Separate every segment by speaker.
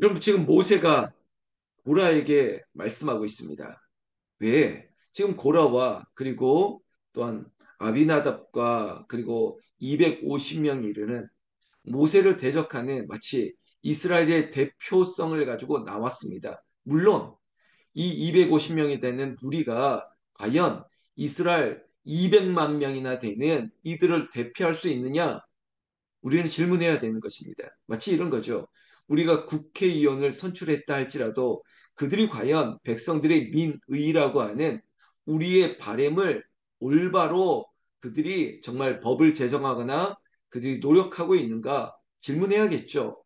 Speaker 1: 여러분 지금 모세가 고라에게 말씀하고 있습니다. 왜? 지금 고라와 그리고 또한 아비나답과 그리고 250명이 이르는 모세를 대적하는 마치 이스라엘의 대표성을 가지고 나왔습니다. 물론 이 250명이 되는 무리가 과연 이스라엘 200만 명이나 되는 이들을 대표할 수 있느냐? 우리는 질문해야 되는 것입니다. 마치 이런 거죠. 우리가 국회의원을 선출했다 할지라도 그들이 과연 백성들의 민의라고 하는 우리의 바램을 올바로 그들이 정말 법을 제정하거나 그들이 노력하고 있는가 질문해야겠죠.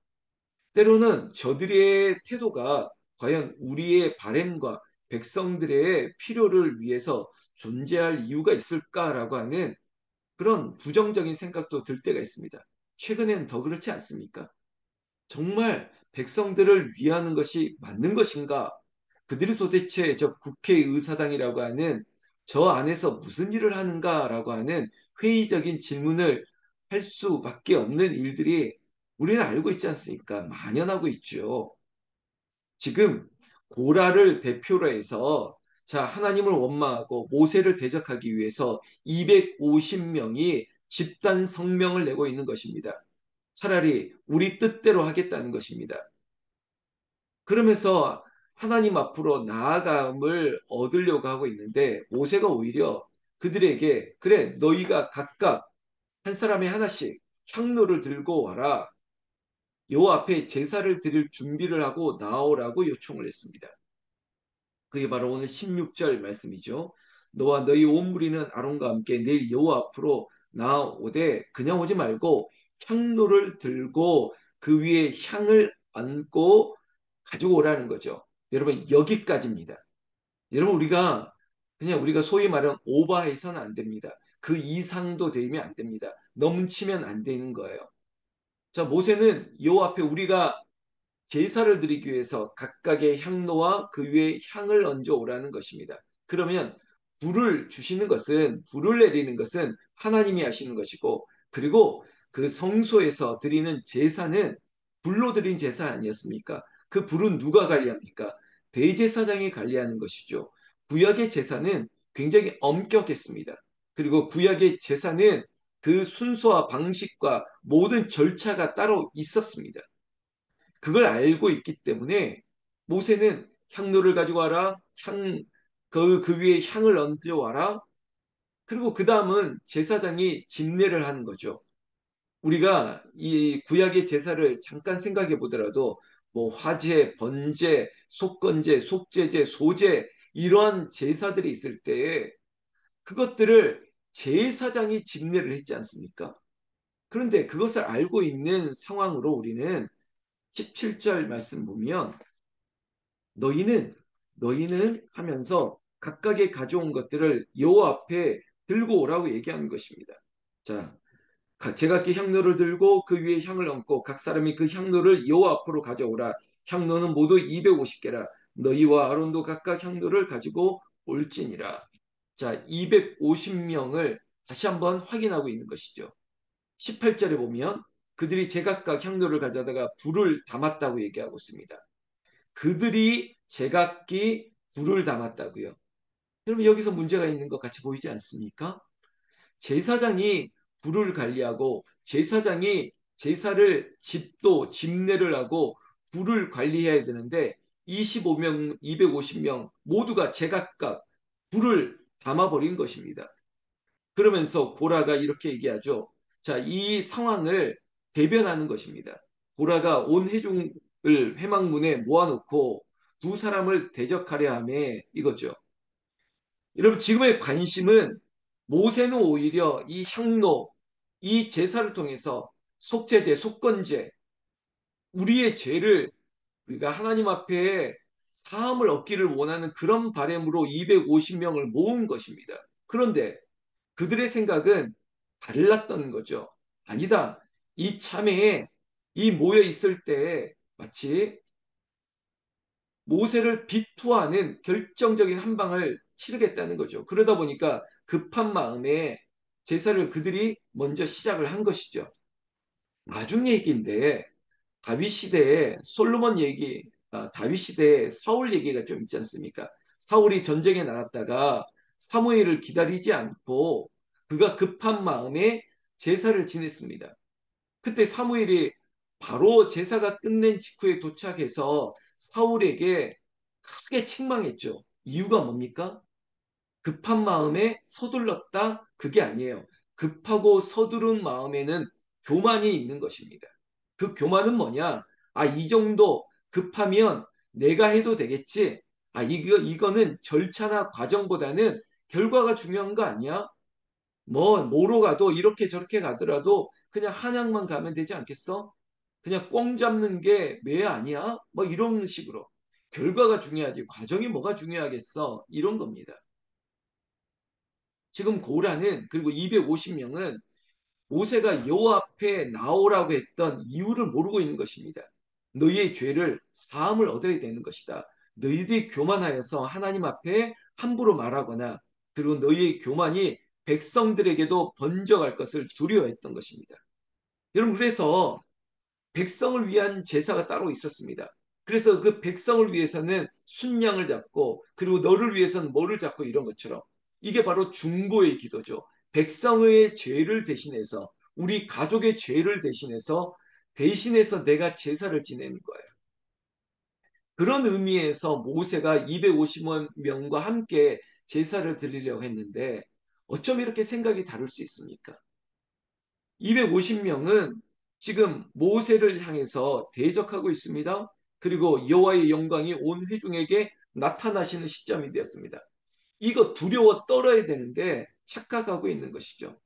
Speaker 1: 때로는 저들의 태도가 과연 우리의 바램과 백성들의 필요를 위해서 존재할 이유가 있을까라고 하는 그런 부정적인 생각도 들 때가 있습니다. 최근엔 더 그렇지 않습니까? 정말 백성들을 위하는 것이 맞는 것인가? 그들이 도대체 저 국회의사당이라고 하는 저 안에서 무슨 일을 하는가라고 하는 회의적인 질문을 할 수밖에 없는 일들이 우리는 알고 있지 않습니까? 만연하고 있죠. 지금 고라를 대표로 해서 자, 하나님을 원망하고 모세를 대적하기 위해서 250명이 집단 성명을 내고 있는 것입니다. 차라리 우리 뜻대로 하겠다는 것입니다. 그러면서 하나님 앞으로 나아감을 얻으려고 하고 있는데 모세가 오히려 그들에게 그래 너희가 각각 한 사람이 하나씩 향로를 들고 와라. 요 앞에 제사를 드릴 준비를 하고 나오라고 요청을 했습니다. 그게 바로 오늘 16절 말씀이죠. 너와 너희 온 무리는 아론과 함께 내일 여호와 앞으로 나오되 그냥 오지 말고 향로를 들고 그 위에 향을 얹고 가지고 오라는 거죠. 여러분 여기까지입니다. 여러분 우리가 소위 말하는 오버해서는 안 됩니다. 그 이상도 되면 안 됩니다. 넘치면 안 되는 거예요. 자, 모세는 여호와 앞에 우리가 제사를 드리기 위해서 각각의 향로와 그 위에 향을 얹어 오라는 것입니다. 그러면 불을 내리는 것은 하나님이 하시는 것이고 그리고 그 성소에서 드리는 제사는 불로 드린 제사 아니었습니까? 그 불은 누가 관리합니까? 대제사장이 관리하는 것이죠. 구약의 제사는 굉장히 엄격했습니다. 그리고 구약의 제사는 그 순서와 방식과 모든 절차가 따로 있었습니다. 그걸 알고 있기 때문에 모세는 향로를 가지고 와라. 그 위에 향을 얹어 와라. 그리고 그 다음은 제사장이 집례를 하는 거죠. 우리가 이 구약의 제사를 잠깐 생각해 보더라도 뭐 화제, 번제, 속건제, 속제제, 소제 이러한 제사들이 있을 때에 그것들을 제사장이 집례를 했지 않습니까? 그런데 그것을 알고 있는 상황으로 우리는 17절 말씀 보면 너희는 하면서 각각의 가져온 것들을 여호와 앞에 들고 오라고 얘기하는 것입니다. 자, 제각기 향로를 들고 그 위에 향을 얹고 각 사람이 그 향로를 여호와 앞으로 가져오라. 향로는 모두 250개라. 너희와 아론도 각각 향로를 가지고 올지니라. 자, 250명을 다시 한번 확인하고 있는 것이죠. 18절에 보면 그들이 제각각 향로를 가져다가 불을 담았다고 얘기하고 있습니다. 그들이 제각기 불을 담았다고요. 여러분 여기서 문제가 있는 것 같이 보이지 않습니까? 제사장이 불을 관리하고 제사장이 제사를 집도 집례를 하고 불을 관리해야 되는데 25명, 250명 모두가 제각각 불을 담아버린 것입니다. 그러면서 고라가 이렇게 얘기하죠. 자, 이 상황을 대변하는 것입니다. 고라가 온 회중을 회막문에 모아놓고 두 사람을 대적하려 함에 이거죠. 여러분 지금의 관심은 모세는 오히려 이 향로, 이 제사를 통해서 속죄제, 속건제, 우리의 죄를 우리가 하나님 앞에 사함을 얻기를 원하는 그런 바램으로 250명을 모은 것입니다. 그런데 그들의 생각은 달랐던 거죠. 아니다. 이 참회에 이 모여 있을 때 마치 모세를 비토하는 결정적인 한 방을 치르겠다는 거죠. 그러다 보니까 급한 마음에 제사를 그들이 먼저 시작을 한 것이죠. 나중 얘기인데 다윗 시대에 솔로몬 얘기, 다윗 시대에 사울 얘기가 좀 있지 않습니까? 사울이 전쟁에 나갔다가 사무엘을 기다리지 않고 그가 급한 마음에 제사를 지냈습니다. 그때 사무엘이 바로 제사가 끝낸 직후에 도착해서 사울에게 크게 책망했죠. 이유가 뭡니까? 급한 마음에 서둘렀다? 그게 아니에요. 급하고 서두른 마음에는 교만이 있는 것입니다. 그 교만은 뭐냐? 아, 이 정도 급하면 내가 해도 되겠지. 아, 이거는 절차나 과정보다는 결과가 중요한 거 아니야? 뭐로 가도 이렇게 저렇게 가더라도 그냥 한양만 가면 되지 않겠어? 그냥 꽁 잡는 게 매 아니야? 뭐 이런 식으로. 결과가 중요하지. 과정이 뭐가 중요하겠어? 이런 겁니다. 지금 고라는 그리고 250명은 모세가 여호와 앞에 나오라고 했던 이유를 모르고 있는 것입니다. 너희의 죄를 사함을 얻어야 되는 것이다. 너희들이 교만하여서 하나님 앞에 함부로 말하거나 그리고 너희의 교만이 백성들에게도 번져갈 것을 두려워했던 것입니다. 여러분 그래서 백성을 위한 제사가 따로 있었습니다. 그래서 그 백성을 위해서는 순양을 잡고 그리고 너를 위해서는 뭐를 잡고 이런 것처럼 이게 바로 중보의 기도죠. 백성의 죄를 대신해서 우리 가족의 죄를 대신해서 내가 제사를 지내는 거예요. 그런 의미에서 모세가 250명과 함께 제사를 드리려고 했는데 어쩜 이렇게 생각이 다를 수 있습니까? 250명은 지금 모세를 향해서 대적하고 있습니다. 그리고 여호와의 영광이 온 회중에게 나타나시는 시점이 되었습니다. 이거 두려워 떨어야 되는데 착각하고 있는 것이죠.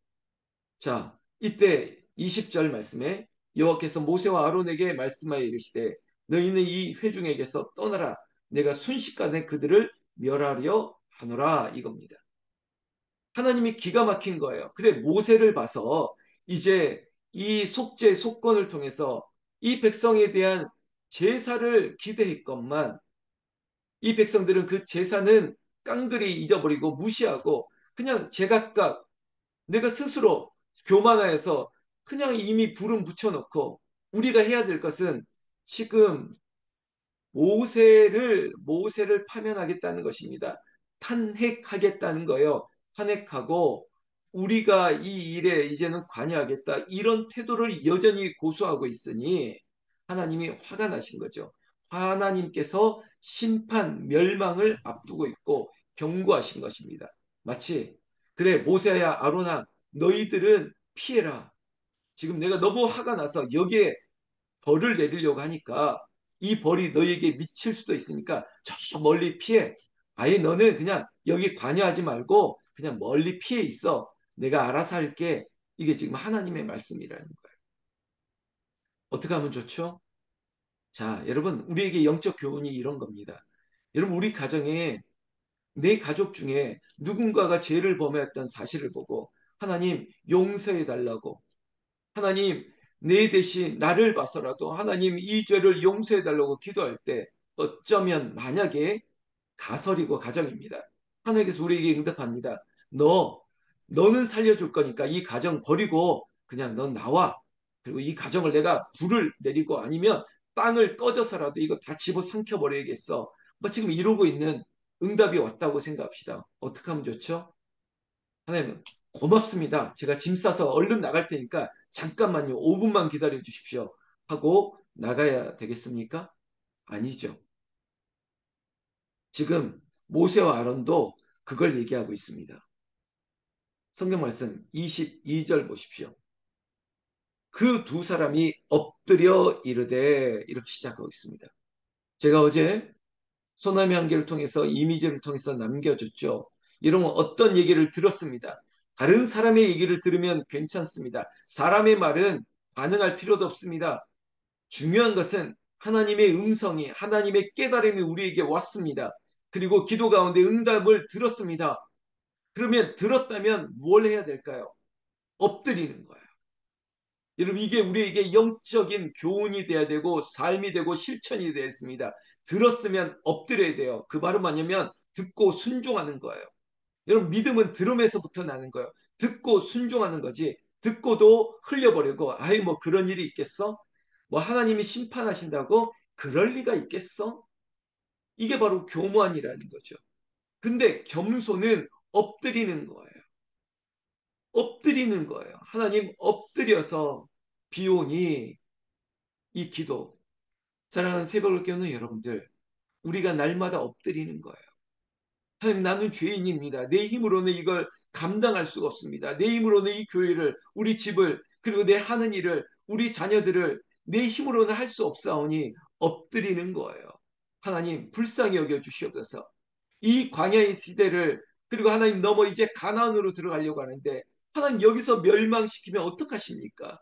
Speaker 1: 자, 이때 20절 말씀에 여호와께서 모세와 아론에게 말씀하여 이르시되 너희는 이 회중에게서 떠나라. 내가 순식간에 그들을 멸하려 하노라 이겁니다. 하나님이 기가 막힌 거예요. 그래 모세를 봐서 이제 이 속죄 속건을 통해서 이 백성에 대한 제사를 기대했건만 이 백성들은 그 제사는 깡그리 잊어버리고 무시하고 그냥 제각각 내가 스스로 교만하여서 그냥 이미 불은 붙여놓고 우리가 해야 될 것은 지금 모세를 파면하겠다는 것입니다. 탄핵하겠다는 거예요. 탄핵하고 우리가 이 일에 이제는 관여하겠다. 이런 태도를 여전히 고수하고 있으니 하나님이 화가 나신 거죠. 하나님께서 심판, 멸망을 앞두고 있고 경고하신 것입니다. 마치 그래 모세야 아론아 너희들은 피해라. 지금 내가 너무 화가 나서 여기에 벌을 내리려고 하니까 이 벌이 너에게 미칠 수도 있으니까 저 멀리 피해. 아예 너는 그냥 여기 관여하지 말고 그냥 멀리 피해 있어. 내가 알아서 할게. 이게 지금 하나님의 말씀이라는 거예요. 어떻게 하면 좋죠? 자, 여러분, 우리에게 영적 교훈이 이런 겁니다. 여러분, 우리 가정에 내 가족 중에 누군가가 죄를 범했던 사실을 보고 하나님 용서해 달라고 하나님, 내 대신 나를 봐서라도 하나님 이 죄를 용서해 달라고 기도할 때 어쩌면 만약에 가설이고 가정입니다. 하나님께서 우리에게 응답합니다. 너는 살려줄 거니까 이 가정 버리고 그냥 넌 나와. 그리고 이 가정을 내가 불을 내리고 아니면 땅을 꺼져서라도 이거 다 집어삼켜 버려야겠어. 뭐 지금 이러고 있는 응답이 왔다고 생각합시다. 어떻게 하면 좋죠? 하나님, 고맙습니다. 제가 짐 싸서 얼른 나갈 테니까 잠깐만요. 5분만 기다려 주십시오. 하고 나가야 되겠습니까? 아니죠. 지금 모세와 아론도 그걸 얘기하고 있습니다. 성경 말씀 22절 보십시오. 그 두 사람이 엎드려 이르되 이렇게 시작하고 있습니다. 제가 어제 소나미 한계를 통해서 이미지를 통해서 남겨줬죠. 이런 어떤 얘기를 들었습니다. 다른 사람의 얘기를 들으면 괜찮습니다. 사람의 말은 반응할 필요도 없습니다. 중요한 것은 하나님의 음성이 하나님의 깨달음이 우리에게 왔습니다. 그리고 기도 가운데 응답을 들었습니다. 그러면 들었다면 뭘 해야 될까요? 엎드리는 거예요. 여러분 이게 우리에게 영적인 교훈이 돼야 되고 삶이 되고 실천이 되었습니다. 들었으면 엎드려야 돼요. 그 말은 뭐냐면 듣고 순종하는 거예요. 여러분 믿음은 들음에서부터 나는 거예요. 듣고 순종하는 거지. 듣고도 흘려버리고 아이 뭐 그런 일이 있겠어? 뭐 하나님이 심판하신다고 그럴 리가 있겠어? 이게 바로 교만이라는 거죠. 근데 겸손은 엎드리는 거예요. 엎드리는 거예요. 하나님 엎드려서 비오니 이 기도. 사랑하는 새벽을 깨우는 여러분들, 우리가 날마다 엎드리는 거예요. 하나님, 나는 죄인입니다. 내 힘으로는 이걸 감당할 수가 없습니다. 내 힘으로는 이 교회를, 우리 집을, 그리고 내 하는 일을, 우리 자녀들을 내 힘으로는 할 수 없사오니 엎드리는 거예요. 하나님, 불쌍히 여겨 주시옵소서. 이 광야의 시대를, 그리고 하나님 넘어 이제 가나안으로 들어가려고 하는데 하나님 여기서 멸망시키면 어떡하십니까?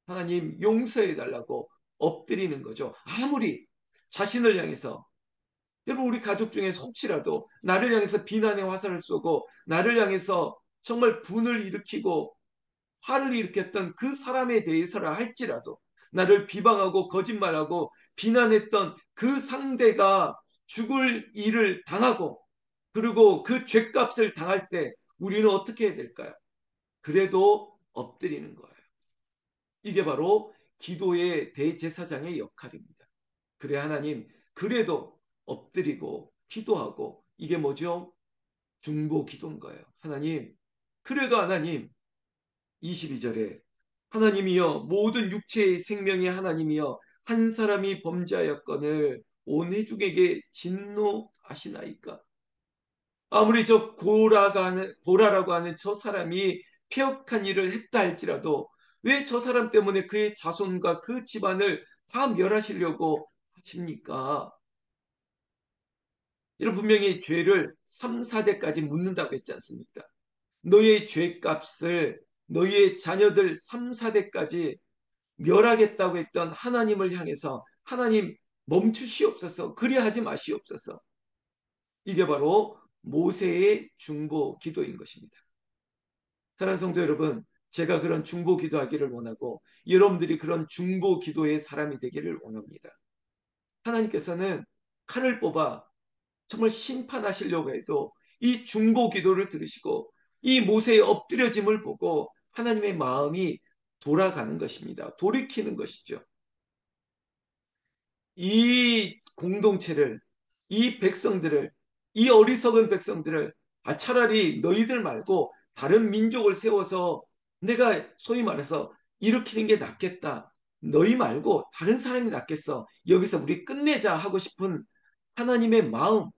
Speaker 1: 하나님 용서해 달라고 엎드리는 거죠. 아무리 자신을 향해서, 여러분 우리 가족 중에서 혹시라도 나를 향해서 비난의 화살을 쏘고 나를 향해서 정말 분을 일으키고 화를 일으켰던 그 사람에 대해서라 할지라도, 나를 비방하고 거짓말하고 비난했던 그 상대가 죽을 일을 당하고 그리고 그 죄값을 당할 때 우리는 어떻게 해야 될까요? 그래도 엎드리는 거예요. 이게 바로 기도의 대제사장의 역할입니다. 그래 하나님, 그래도 엎드리고 기도하고, 이게 뭐죠? 중보 기도인 거예요. 하나님, 그래도 하나님, 22절에 하나님이여 모든 육체의 생명의 하나님이여 한 사람이 범죄하였거늘 온 회중에게 진노하시나이까. 아무리 저 고라라고 하는 저 사람이 폐역한 일을 했다 할지라도 왜 저 사람 때문에 그의 자손과 그 집안을 다 멸하시려고 하십니까? 이런 분명히 죄를 3, 4대까지 묻는다고 했지 않습니까? 너의 죄값을 너의 자녀들 3, 4대까지 멸하겠다고 했던 하나님을 향해서 하나님 멈추시옵소서, 그리하지 마시옵소서. 이게 바로 모세의 중보 기도인 것입니다. 사랑하는 성도 여러분, 제가 그런 중보 기도하기를 원하고 여러분들이 그런 중보 기도의 사람이 되기를 원합니다. 하나님께서는 칼을 뽑아 정말 심판하시려고 해도 이 중보 기도를 들으시고 이 모세의 엎드려짐을 보고 하나님의 마음이 돌아가는 것입니다. 돌이키는 것이죠. 이 공동체를, 이 백성들을, 이 어리석은 백성들을, 차라리 너희들 말고 다른 민족을 세워서 내가 소위 말해서 일으키는 게 낫겠다. 너희 말고 다른 사람이 낫겠어. 여기서 우리 끝내자 하고 싶은 하나님의 마음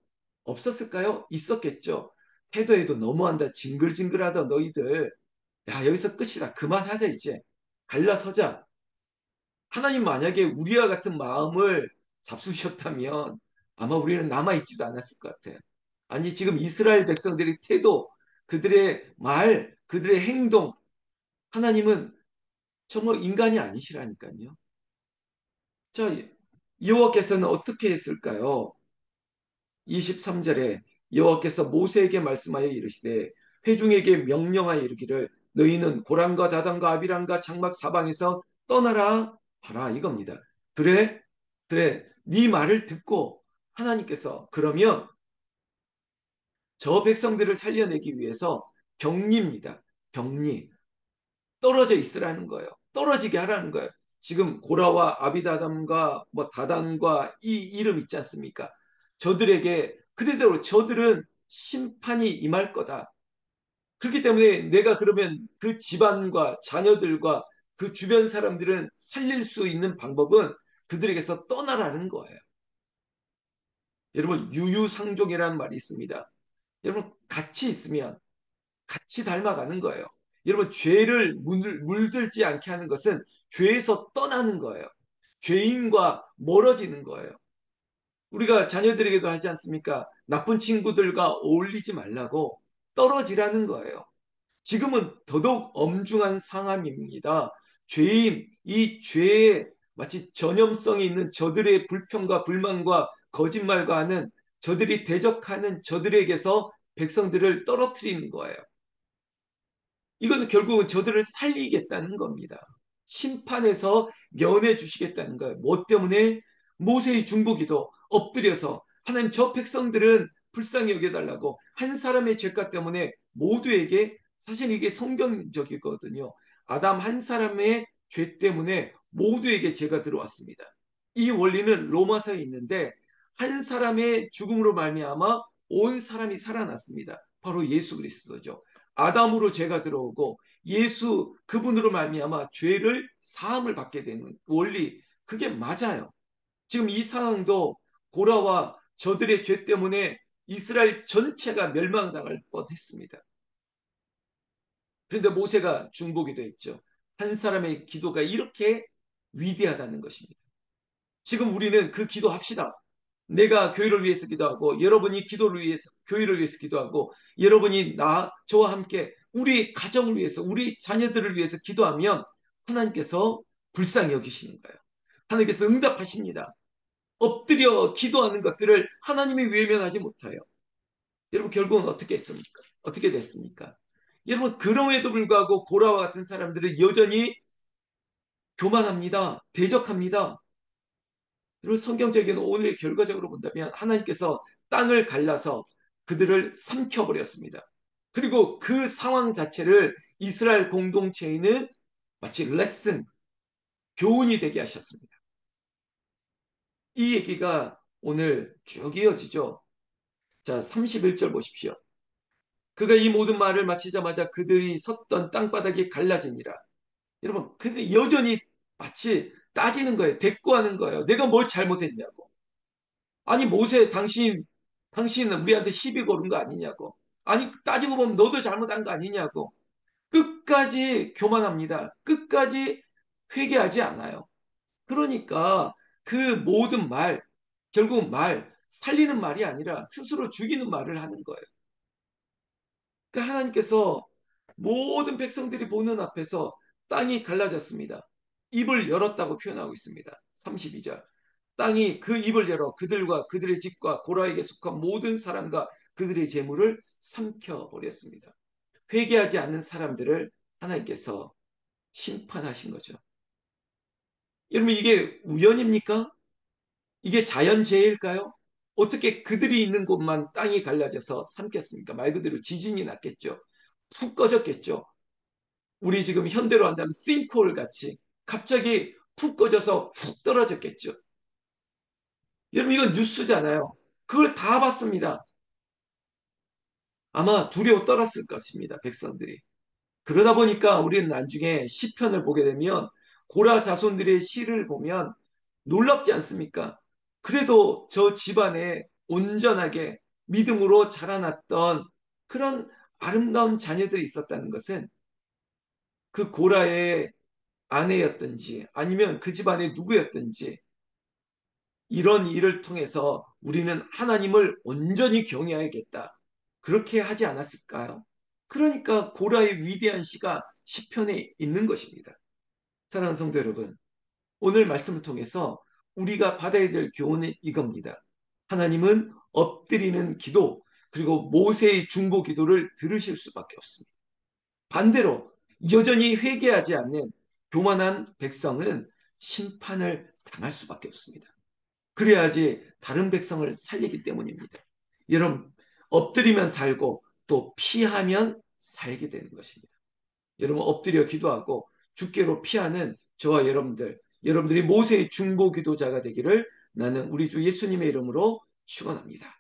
Speaker 1: 없었을까요? 있었겠죠. 해도 너무한다. 징글징글하다 너희들. 야, 여기서 끝이다. 그만하자 이제. 갈라서자. 하나님 만약에 우리와 같은 마음을 잡수셨다면 아마 우리는 남아있지도 않았을 것 같아요. 아니, 지금 이스라엘 백성들의 태도, 그들의 말, 그들의 행동, 하나님은 정말 인간이 아니시라니까요. 자, 여호와께서는 어떻게 했을까요? 23절에 여호와께서 모세에게 말씀하여 이르시되 회중에게 명령하여 이르기를 너희는 고란과 다단과 아비란과 장막 사방에서 떠나라 하라, 이겁니다. 그래? 그래. 네 말을 듣고 하나님께서 그러면 저 백성들을 살려내기 위해서 격리입니다. 격리. 떨어져 있으라는 거예요. 떨어지게 하라는 거예요. 지금 고라와 아비다담과 뭐 다단과 이 이름 있지 않습니까? 저들에게 그래도 저들은 심판이 임할 거다. 그렇기 때문에 내가 그러면 그 집안과 자녀들과 그 주변 사람들은 살릴 수 있는 방법은 그들에게서 떠나라는 거예요. 여러분, 유유상종이라는 말이 있습니다. 여러분, 같이 있으면 같이 닮아가는 거예요. 여러분, 죄를 물들지 않게 하는 것은 죄에서 떠나는 거예요. 죄인과 멀어지는 거예요. 우리가 자녀들에게도 하지 않습니까? 나쁜 친구들과 어울리지 말라고 떨어지라는 거예요. 지금은 더더욱 엄중한 상황입니다. 죄인, 이 죄에 마치 전염성이 있는 저들의 불평과 불만과 거짓말과 하는 저들이 대적하는 저들에게서 백성들을 떨어뜨리는 거예요. 이건 결국은 저들을 살리겠다는 겁니다. 심판에서 면해 주시겠다는 거예요. 뭐 때문에? 모세의 중보기도 엎드려서 하나님, 저 백성들은 불쌍히 여겨달라고, 한 사람의 죄가 때문에 모두에게, 사실 이게 성경적이거든요. 아담 한 사람의 죄 때문에 모두에게 죄가 들어왔습니다. 이 원리는 로마서에 있는데 한 사람의 죽음으로 말미암아 온 사람이 살아났습니다. 바로 예수 그리스도죠. 아담으로 죄가 들어오고 예수 그분으로 말미암아 죄를 사함을 받게 되는 원리, 그게 맞아요. 지금 이 상황도 고라와 저들의 죄 때문에 이스라엘 전체가 멸망당할 뻔했습니다. 그런데 모세가 중보기 도했죠. 한 사람의 기도가 이렇게 위대하다는 것입니다. 지금 우리는 그 기도합시다. 내가 교회를 위해서 기도하고 여러분이 기도를 위해서 교회를 위해서 기도하고 여러분이 저와 함께 우리 가정을 위해서 우리 자녀들을 위해서 기도하면 하나님께서 불쌍히 여기시는 거예요. 하나님께서 응답하십니다. 엎드려 기도하는 것들을 하나님이 외면하지 못해요. 여러분 결국은 어떻게 했습니까? 어떻게 됐습니까? 여러분 그럼에도 불구하고 고라와 같은 사람들은 여전히 교만합니다. 대적합니다. 그리고 성경적인 오늘의 결과적으로 본다면 하나님께서 땅을 갈라서 그들을 삼켜버렸습니다. 그리고 그 상황 자체를 이스라엘 공동체에는 마치 레슨, 교훈이 되게 하셨습니다. 이 얘기가 오늘 쭉 이어지죠. 자, 31절 보십시오. 그가 이 모든 말을 마치자마자 그들이 섰던 땅바닥이 갈라지니라. 여러분, 그들 여전히 마치 따지는 거예요. 대꾸하는 거예요. 내가 뭘 잘못했냐고. 아니 모세 당신 우리한테 시비 거는 거 아니냐고. 아니 따지고 보면 너도 잘못한 거 아니냐고. 끝까지 교만합니다. 끝까지 회개하지 않아요. 그러니까 그 모든 말, 결국 살리는 말이 아니라 스스로 죽이는 말을 하는 거예요. 그러니까 하나님께서 모든 백성들이 보는 앞에서 땅이 갈라졌습니다. 입을 열었다고 표현하고 있습니다. 32절. 땅이 그 입을 열어 그들과 그들의 집과 고라에게 속한 모든 사람과 그들의 재물을 삼켜버렸습니다. 회개하지 않는 사람들을 하나님께서 심판하신 거죠. 여러분 이게 우연입니까? 이게 자연재해일까요? 어떻게 그들이 있는 곳만 땅이 갈라져서 삼켰습니까? 말 그대로 지진이 났겠죠. 푹 꺼졌겠죠. 우리 지금 현대로 한다면 싱크홀 같이 갑자기 푹 꺼져서 훅 떨어졌겠죠. 여러분 이건 뉴스잖아요. 그걸 다 봤습니다. 아마 두려워 떨었을 것입니다. 백성들이. 그러다 보니까 우리는 나중에 시편을 보게 되면 고라 자손들의 시를 보면 놀랍지 않습니까? 그래도 저 집안에 온전하게 믿음으로 자라났던 그런 아름다운 자녀들이 있었다는 것은 그 고라의 아내였든지 아니면 그 집안의 누구였든지 이런 일을 통해서 우리는 하나님을 온전히 경외해야겠다. 그렇게 하지 않았을까요? 그러니까 고라의 위대한 시가 시편에 있는 것입니다. 사랑하는 성도 여러분, 오늘 말씀을 통해서 우리가 받아야 될 교훈은 이겁니다. 하나님은 엎드리는 기도 그리고 모세의 중보 기도를 들으실 수밖에 없습니다. 반대로 여전히 회개하지 않는 교만한 백성은 심판을 당할 수밖에 없습니다. 그래야지 다른 백성을 살리기 때문입니다. 여러분, 엎드리면 살고 또 피하면 살게 되는 것입니다. 여러분, 엎드려 기도하고 주께로 피하는 저와 여러분들이 모세의 중보 기도자가 되기를 나는 우리 주 예수님의 이름으로 축원합니다.